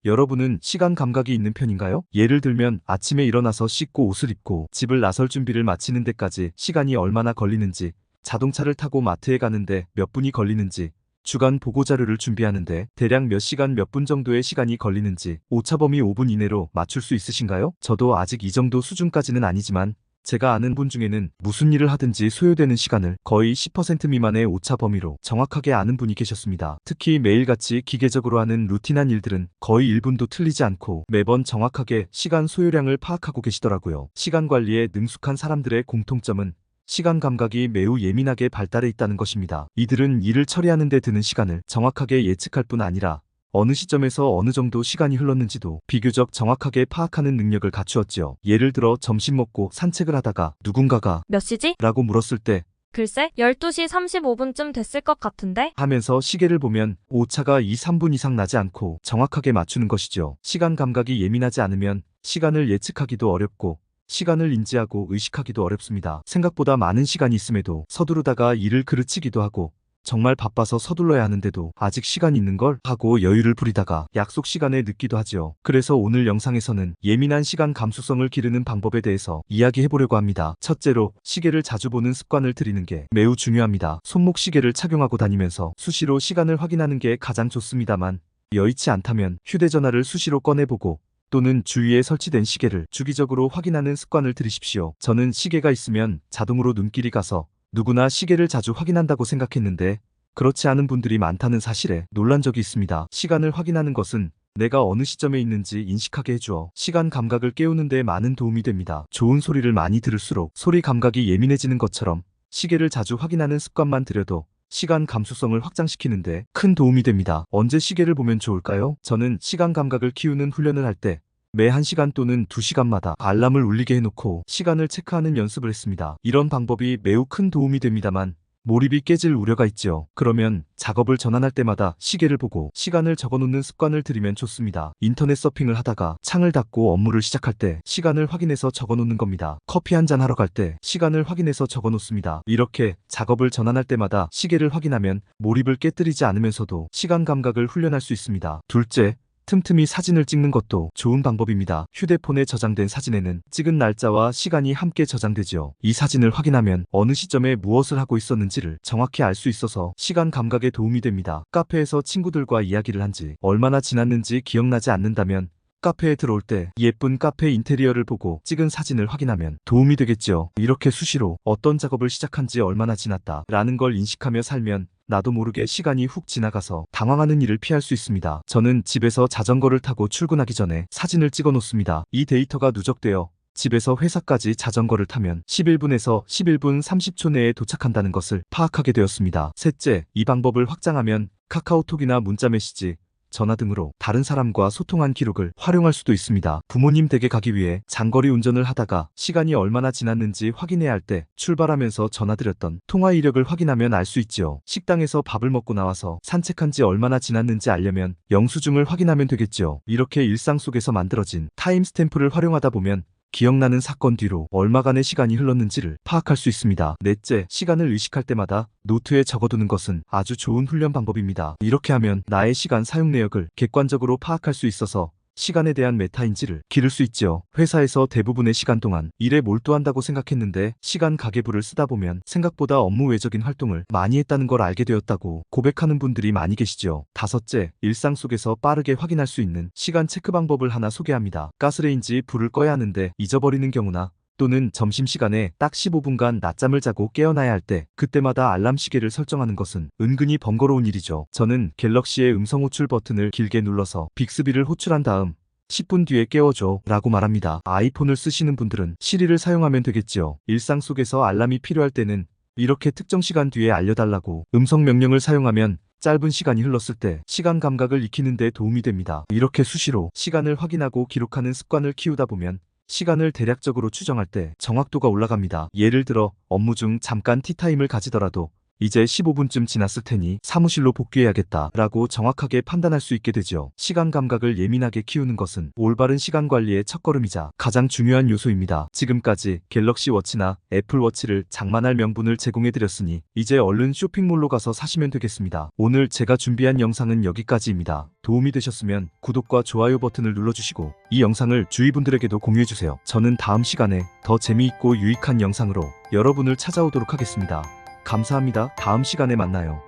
여러분은 시간 감각이 있는 편인가요? 예를 들면 아침에 일어나서 씻고 옷을 입고 집을 나설 준비를 마치는 데까지 시간이 얼마나 걸리는지, 자동차를 타고 마트에 가는데 몇 분이 걸리는지, 주간 보고자료를 준비하는데 대략 몇 시간 몇 분 정도의 시간이 걸리는지 오차범위 5분 이내로 맞출 수 있으신가요? 저도 아직 이 정도 수준까지는 아니지만 제가 아는 분 중에는 무슨 일을 하든지 소요되는 시간을 거의 10% 미만의 오차 범위로 정확하게 아는 분이 계셨습니다. 특히 매일같이 기계적으로 하는 루틴한 일들은 거의 1분도 틀리지 않고 매번 정확하게 시간 소요량을 파악하고 계시더라고요. 시간 관리에 능숙한 사람들의 공통점은 시간 감각이 매우 예민하게 발달해 있다는 것입니다. 이들은 일을 처리하는 데 드는 시간을 정확하게 예측할 뿐 아니라 어느 시점에서 어느 정도 시간이 흘렀는지도 비교적 정확하게 파악하는 능력을 갖추었지요. 예를 들어 점심 먹고 산책을 하다가 누군가가 몇 시지? 라고 물었을 때 글쎄, 12시 35분쯤 됐을 것 같은데? 하면서 시계를 보면 오차가 2, 3분 이상 나지 않고 정확하게 맞추는 것이죠. 시간 감각이 예민하지 않으면 시간을 예측하기도 어렵고 시간을 인지하고 의식하기도 어렵습니다. 생각보다 많은 시간이 있음에도 서두르다가 일을 그르치기도 하고 정말 바빠서 서둘러야 하는데도 아직 시간 있는 걸 하고 여유를 부리다가 약속 시간에 늦기도 하지요. 그래서 오늘 영상에서는 예민한 시간 감수성을 기르는 방법에 대해서 이야기해 보려고 합니다. 첫째로 시계를 자주 보는 습관을 들이는 게 매우 중요합니다. 손목 시계를 착용하고 다니면서 수시로 시간을 확인하는 게 가장 좋습니다만 여의치 않다면 휴대전화를 수시로 꺼내보고 또는 주위에 설치된 시계를 주기적으로 확인하는 습관을 들이십시오. 저는 시계가 있으면 자동으로 눈길이 가서 누구나 시계를 자주 확인한다고 생각했는데 그렇지 않은 분들이 많다는 사실에 놀란 적이 있습니다. 시간을 확인하는 것은 내가 어느 시점에 있는지 인식하게 해주어 시간 감각을 깨우는 데 많은 도움이 됩니다. 좋은 소리를 많이 들을수록 소리 감각이 예민해지는 것처럼 시계를 자주 확인하는 습관만 들여도 시간 감수성을 확장시키는데 큰 도움이 됩니다. 언제 시계를 보면 좋을까요? 저는 시간 감각을 키우는 훈련을 할 때 매 1시간 또는 2시간마다 알람을 울리게 해놓고 시간을 체크하는 연습을 했습니다. 이런 방법이 매우 큰 도움이 됩니다만 몰입이 깨질 우려가 있지요. 그러면 작업을 전환할 때마다 시계를 보고 시간을 적어놓는 습관을 들이면 좋습니다. 인터넷 서핑을 하다가 창을 닫고 업무를 시작할 때 시간을 확인해서 적어놓는 겁니다. 커피 한잔 하러 갈 때 시간을 확인해서 적어놓습니다. 이렇게 작업을 전환할 때마다 시계를 확인하면 몰입을 깨뜨리지 않으면서도 시간 감각을 훈련할 수 있습니다. 둘째, 틈틈이 사진을 찍는 것도 좋은 방법입니다. 휴대폰에 저장된 사진에는 찍은 날짜와 시간이 함께 저장되지요. 이 사진을 확인하면 어느 시점에 무엇을 하고 있었는지를 정확히 알 수 있어서 시간 감각에 도움이 됩니다. 카페에서 친구들과 이야기를 한 지 얼마나 지났는지 기억나지 않는다면 카페에 들어올 때 예쁜 카페 인테리어를 보고 찍은 사진을 확인하면 도움이 되겠지요. 이렇게 수시로 어떤 작업을 시작한 지 얼마나 지났다 라는 걸 인식하며 살면 나도 모르게 시간이 훅 지나가서 당황하는 일을 피할 수 있습니다. 저는 집에서 자전거를 타고 출근하기 전에 사진을 찍어 놓습니다. 이 데이터가 누적되어 집에서 회사까지 자전거를 타면 11분에서 11분 30초 내에 도착한다는 것을 파악하게 되었습니다. 셋째, 이 방법을 확장하면 카카오톡이나 문자메시지, 전화 등으로 다른 사람과 소통한 기록을 활용할 수도 있습니다. 부모님 댁에 가기 위해 장거리 운전을 하다가 시간이 얼마나 지났는지 확인해야 할 때 출발하면서 전화드렸던 통화 이력을 확인하면 알 수 있지요. 식당에서 밥을 먹고 나와서 산책한 지 얼마나 지났는지 알려면 영수증을 확인하면 되겠지요. 이렇게 일상 속에서 만들어진 타임스탬프를 활용하다 보면 기억나는 사건 뒤로 얼마간의 시간이 흘렀는지를 파악할 수 있습니다. 넷째, 시간을 의식할 때마다 노트에 적어두는 것은 아주 좋은 훈련 방법입니다. 이렇게 하면 나의 시간 사용 내역을 객관적으로 파악할 수 있어서 시간에 대한 메타인지를 기를 수 있지요. 회사에서 대부분의 시간 동안 일에 몰두한다고 생각했는데 시간 가계부를 쓰다 보면 생각보다 업무 외적인 활동을 많이 했다는 걸 알게 되었다고 고백하는 분들이 많이 계시죠. 다섯째, 일상 속에서 빠르게 확인할 수 있는 시간 체크 방법을 하나 소개합니다. 가스레인지 불을 꺼야 하는데 잊어버리는 경우나 또는 점심시간에 딱 15분간 낮잠을 자고 깨어나야 할 때 그때마다 알람 시계를 설정하는 것은 은근히 번거로운 일이죠. 저는 갤럭시의 음성 호출 버튼을 길게 눌러서 빅스비를 호출한 다음 10분 뒤에 깨워줘 라고 말합니다. 아이폰을 쓰시는 분들은 시리를 사용하면 되겠지요. 일상 속에서 알람이 필요할 때는 이렇게 특정 시간 뒤에 알려달라고 음성 명령을 사용하면 짧은 시간이 흘렀을 때 시간 감각을 익히는 데 도움이 됩니다. 이렇게 수시로 시간을 확인하고 기록하는 습관을 키우다 보면 시간을 대략적으로 추정할 때 정확도가 올라갑니다. 예를 들어 업무 중 잠깐 티타임을 가지더라도 이제 15분쯤 지났을 테니 사무실로 복귀해야겠다 라고 정확하게 판단할 수 있게 되죠. 시간 감각을 예민하게 키우는 것은 올바른 시간 관리의 첫걸음이자 가장 중요한 요소입니다. 지금까지 갤럭시 워치나 애플 워치를 장만할 명분을 제공해드렸으니 이제 얼른 쇼핑몰로 가서 사시면 되겠습니다. 오늘 제가 준비한 영상은 여기까지입니다. 도움이 되셨으면 구독과 좋아요 버튼을 눌러주시고 이 영상을 주위 분들에게도 공유해주세요. 저는 다음 시간에 더 재미있고 유익한 영상으로 여러분을 찾아오도록 하겠습니다. 감사합니다. 다음 시간에 만나요.